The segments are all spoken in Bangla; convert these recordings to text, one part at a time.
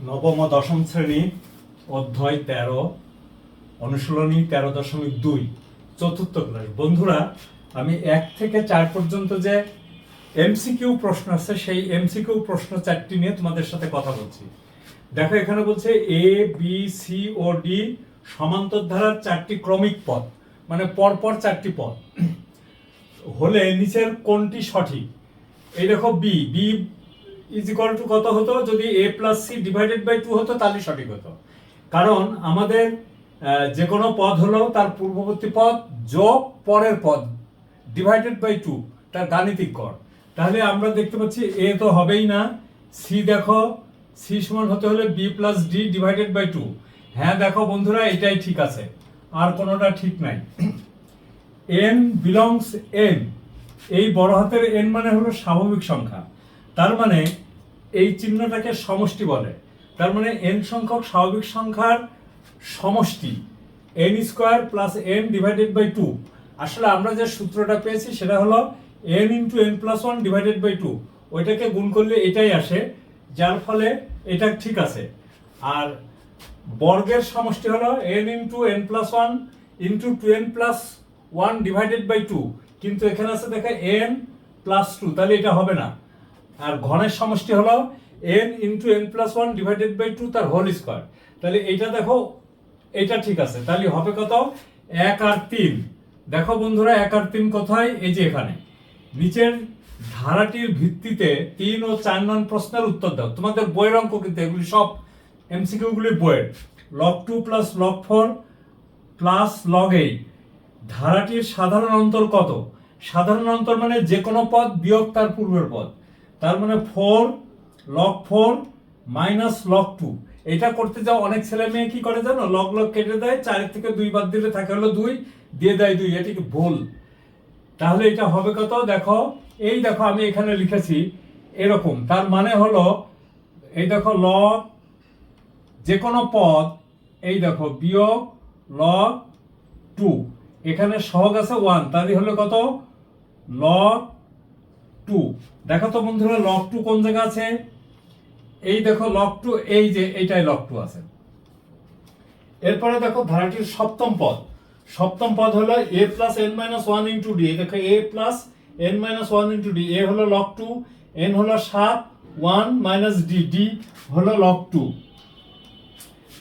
নবম ও দশম শ্রেণী অধ্যায় 13 অনুশীলনী 13.2 চতুর্থ ক্লাস। বন্ধুরা, আমি 1 থেকে 4 পর্যন্ত যে এমসিকিউ প্রশ্ন আছে সেই এমসিকিউ প্রশ্ন 4টি নিয়ে তোমাদের সাথে কথা বলছি। দেখো, এখানে বলছে A B C O D সমান্তর ধারার 4টি ক্রমিক পদ, মানে পরপর 4টি পদ হলে নিচের কোনটি সঠিক। এই দেখো, B B is equal to কত হতো, যদি A plus C divided by 2 হতো তাহলে সঠিক হতো। কারণ আমাদের যে কোনো পদ হলো তার পূর্ববর্তী পদ যোগ পরের পদ ডিভাইডেড বাই 2, তার গাণিতিক গড়। তাহলে আমরা দেখতে পাচ্ছি এ তো হবেই না। সি দেখো, সি সমান হতে হলে B plus D divided by 2। হ্যাঁ দেখো বন্ধুরা, এটাই ঠিক আছে, আর কোনোটা ঠিক নাই। এন বিলংস এন, এই বড় হাতের এন মানে হলো স্বাভাবিক সংখ্যা, তার মানে এই চিহ্নটাকে সমষ্টি বলে। তার মানে এন সংখ্যক স্বাভাবিক সংখ্যার সমষ্টি n square plus n divided by 2। আসলে আমরা যে সূত্রটা পেয়েছি সেটা হলো n into n plus 1 divided by 2, ওইটাকে গুণ করলে এটাই আসে, যার ফলে এটা ঠিক আছে। আর বর্গের সমষ্টি হলো n into n plus 1 into 2n plus 1 divided by 2, কিন্তু এখানে আছে দেখে এন প্লাস 2, তাহলে এটা হবে না। আর ঘনের সমষ্টি হলো n into n plus 1 divided by 2 তার হোল স্কোয়ার, তাহলে এইটা দেখো, এটা ঠিক আছে। তাহলে হবে কত, 1 আর 3। দেখো বন্ধুরা, 1 আর 3 কোথায়, এই যে এখানে। নিচের ধারাটির ভিত্তিতে 3 ও 4 নং প্রশ্নের উত্তর দাও। তোমাদের বইয়ের অঙ্ক কিন্তু এগুলি সব এমসিকিউ গুলি বইয়ের। log 2 plus log 4 plus log 8, ধারাটির সাধারণ অন্তর কত? সাধারণ অন্তর মানে যে কোনো পদ বিয়োগ তার পূর্বের পদ, তার মানে 4 log 4 মাইনাস log 2। এটা করতে যাও অনেক ছেলে মেয়ে কি করে জানো, লগ লগ কেটে দেয়, 4 থেকে 2 বাদ দিলে থাকে হলো 2, দিয়ে দেয় 2, এটা কি ভুল। তাহলে এটা হবে কত, দেখো এই দেখো আমি এখানে লিখেছি এরকম, তার মানে হলো এই দেখো লগ যে কোনো পদ, এই দেখো বিয়োগ log 2, এখানে সহগ আছে 1, তাহলে হলো কত log 2। দেখো তো বন্ধুরা, log 2 কোন জায়গা আছে, এই দেখো log 2, এই যে এইটাই log 2 আছে। এরপরে দেখো ধারাটির সপ্তম পদ, সপ্তম পদ হলো a plus n minus 1 into D. দেখো a plus n minus 1 into D, a হলো log 2, n হলো 7, 1 মাইনাস ডি, ডি হলো log 2।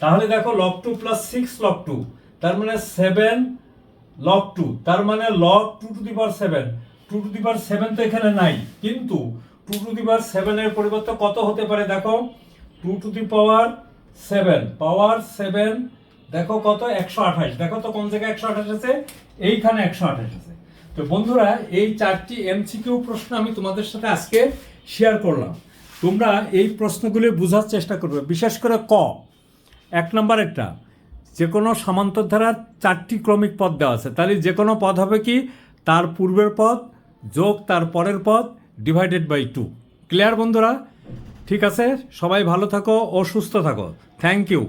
তাহলে দেখো log 2 প্লাস 6 log 2, তার মানে 7 log 2, তার মানে log 2 to the power 7। 2 to the power 7 তো এখানে নাই, কিন্তু 2 টু দি পাওয়ার 7 এর পরিবর্তে কত হতে পারে, দেখো 2 টু দি পাওয়ার 7 পাওয়ার 7, দেখো কত 128। দেখো তো কোন জায়গায় 128 আছে, এইখানে 128 আছে। তো বন্ধুরা, এই 4টি এমসিকিউ প্রশ্ন আমি তোমাদের সাথে আজকে শেয়ার করলাম। তোমরা এই প্রশ্নগুলি বোঝার চেষ্টা করবে, বিশেষ করে 1 নম্বর একটা, যে কোনো সমান্তর ধারার 4টি ক্রমিক পদ দেওয়া আছে, তাহলে যে কোনো পদ হবে কি, তার পূর্বের পদ যোগ তার পরের পদ ডিভাইডেড বাই 2। ক্লিয়ার বন্ধুরা? ঠিক আছে, সবাই ভালো থাকো ও সুস্থ থাকো। Thank you.